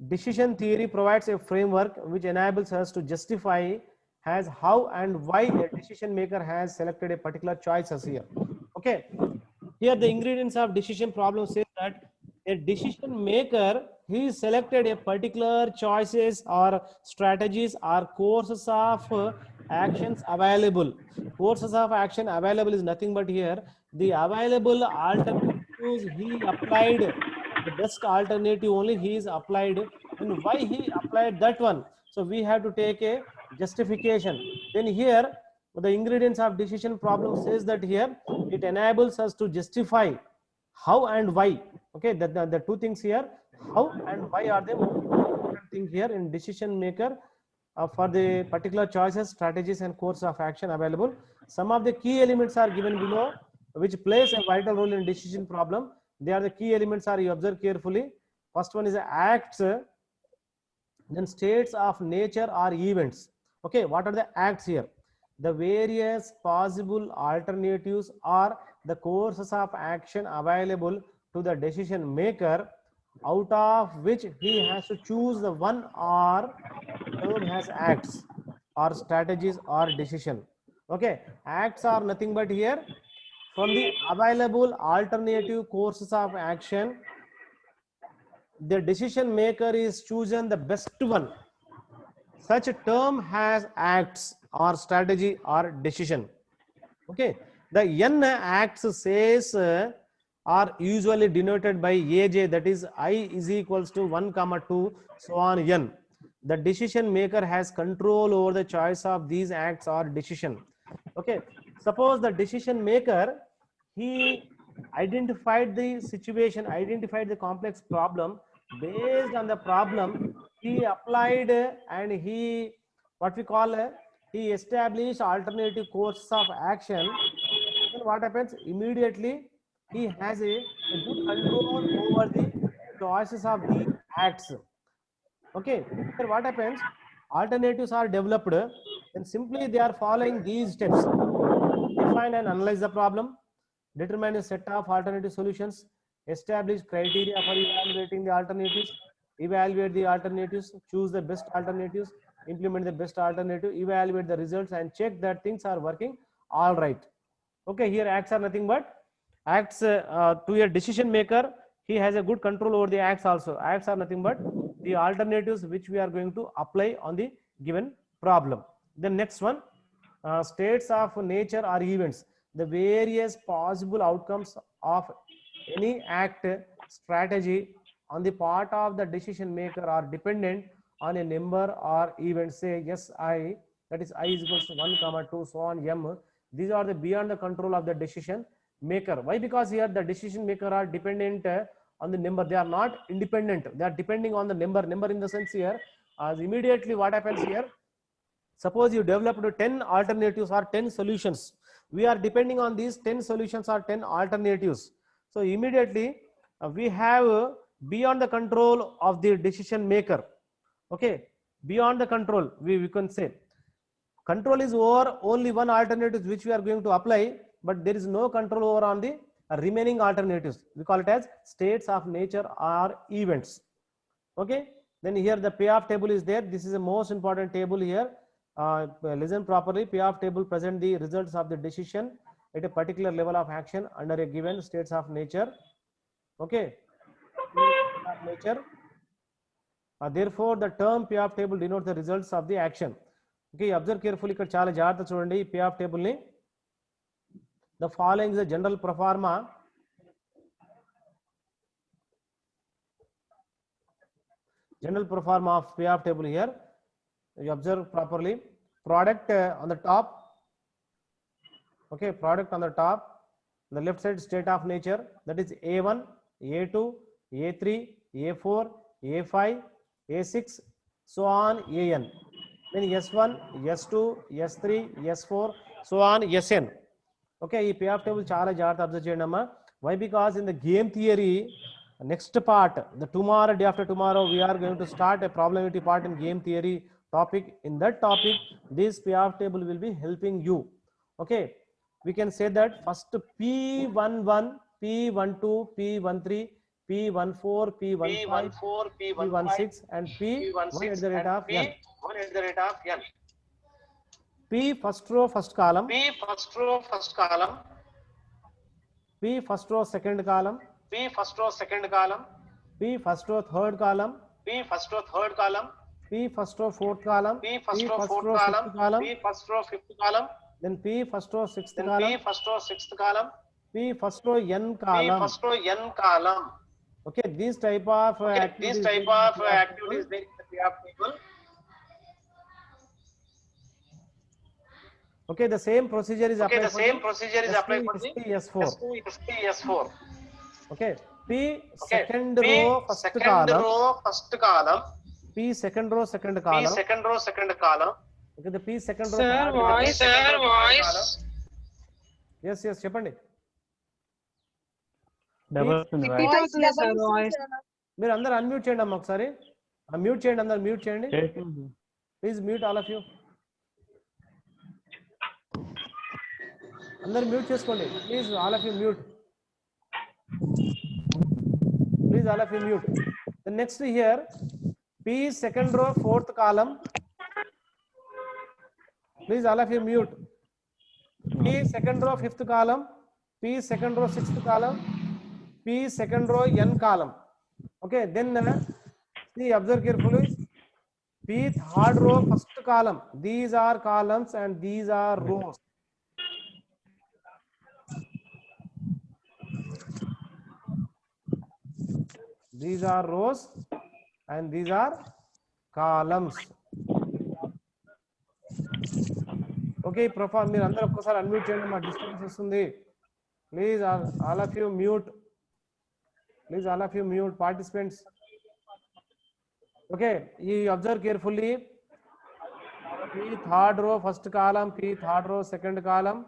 Decision theory provides a framework which enables us to justify has how and why a decision maker has selected a particular choices here. Okay, here the ingredients of decision problem says that a decision maker he selected a particular choices or strategies or courses of actions available. Courses of action available is nothing but here the available alternatives he applied, the best alternative only he is applied, then why he applied that one, so we have to take a justification. Then here the ingredients of decision problem says that here it enables us to justify how and why. Okay, the two things here, how and why are the most important thing here in decision maker for the particular choices, strategies and course of action available. Some of the key elements are given below which plays a vital role in decision problem. They are the key elements are you observe carefully. First one is acts, then states of nature or events. Okay, what are the acts here? The various possible alternatives are the courses of action available to the decision maker, out of which he has to choose the one or term has acts or strategies or decision. Okay, acts are nothing but here from the available alternative courses of action, the decision maker is chosen the best one. Such a term has acts or strategy or decision. Okay, the n acts says are usually denoted by aj, that is I is equals to 1 comma 2 so on n. The decision maker has control over the choice of these acts or decision. Okay, suppose the decision maker he identified the situation, identified the complex problem. Based on the problem he applied and he what we call he established alternative courses of action. Then what happens immediately he has a good control over the choices of the acts. Okay, then what happens, alternatives are developed, then simply they are following these steps: define and analyze the problem, determine a set of alternative solutions, establish criteria for evaluating the alternatives, evaluate the alternatives, choose the best alternatives, implement the best alternative, evaluate the results and check that things are working all right. Okay, here acts are nothing but acts to a decision maker. He has a good control over the acts also. Acts are nothing but the alternatives which we are going to apply on the given problem. The next one, states of nature or events. The various possible outcomes of any act, strategy on the part of the decision maker are dependent on a number or events. Say yes, I, that is I is equals to 1 comma 2 so on m. These are the beyond the control of the decision maker. Why? Because here the decision maker are dependent on the number. They are not independent. They are depending on the number. Number in the sense here, as immediately what happens here, suppose you developed 10 alternatives or 10 solutions. We are depending on these 10 solutions or 10 alternatives. So immediately we have beyond the control of the decision maker. Okay, beyond the control, we can say control is over only one alternative which we are going to apply, but there is no control over on the remaining alternatives. We call it as states of nature or events. Okay, then here the payoff table is there. This is the most important table here. Listen properly. Payoff table present the results of the decision at a particular level of action under a given states of nature. Okay, of nature. Therefore, the term payoff table denotes the results of the action. Okay, observe carefully. ఇక్కడ చాలా జాగ్రత్త చూడండి ఈ payoff table ని. The following is a general pro forma. General pro forma of payoff table here. You observe properly. Product on the top. Okay, product on the top. The left side state of nature, that is A1, A2, A3, A4, A5, A6, so on AN. Then S1, S2, S3, S4, so on Sn. Okay, ఈ payoff table చాలా జాగ్రత్త observe చేయండి అమ్మా. Why? Because in the game theory, next part, the tomorrow, day after tomorrow, we are going to start a probability part in game theory topic. In that topic, this payoff table will be helping you. Okay, we can say that first P11, P12, P13, P14, P15, P16, and P1 at the rate of n. P first row first column, P first row second column, P first row third column, P first row fourth column, P first row fifth column, then P first row sixth column, P first row n column. Okay, these type of activities there in the table. Okay, the same procedure is applied for the S4. Okay, P second row first column, P second row second column. Okay, the P second row. Sir, voice. Yes, చెప్పండి. Repeat అవుతుంది sir voice. మీరు అందరూ unmute చేయండి అమ్మా ఒకసారి. Mute చేయండి, అందరూ mute చేయండి. Please mute all of you. అందరూ మ్యూట్ చేసుకోండి. Please all of you mute. Please all of you mute. The next here, P second row fourth column. Please all of you mute. P second row fifth column, P second row sixth column, P second row n column. Okay, then see, observe carefully. P third row first column. These are columns and these are rows. These are rows and these are columns. Okay, profile మీరు అందరూ ఒక్కసారి unmute చేయండి, మా disturbance వస్తుంది. Please all of you mute. Please all of you mute participants. Okay, you observe carefully. P third row first column, P third row second column,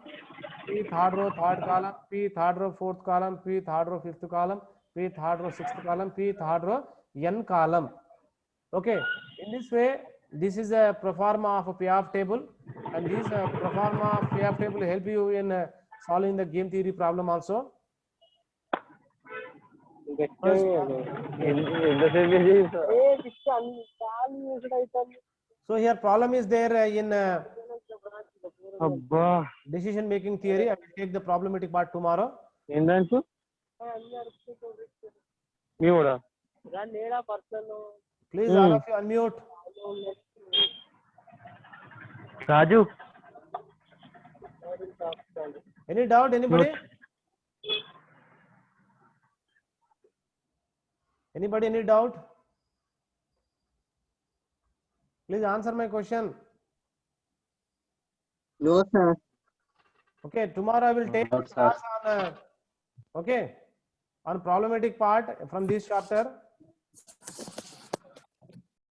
P third row third column, P third row fourth column, P third row fifth column, P third row sixth column, P third row n column. Okay, in this way, this is a proforma of a payoff table, and this proforma of payoff table will help you in solving the game theory problem also. So here problem is there in decision making theory. I will take the problematic part tomorrow. Please all of you unmute. Raju. Any doubt, anybody? Anybody, any doubt? Please answer my question. No, sir. Okay, tomorrow I will take class on okay, on problematic part from this chapter.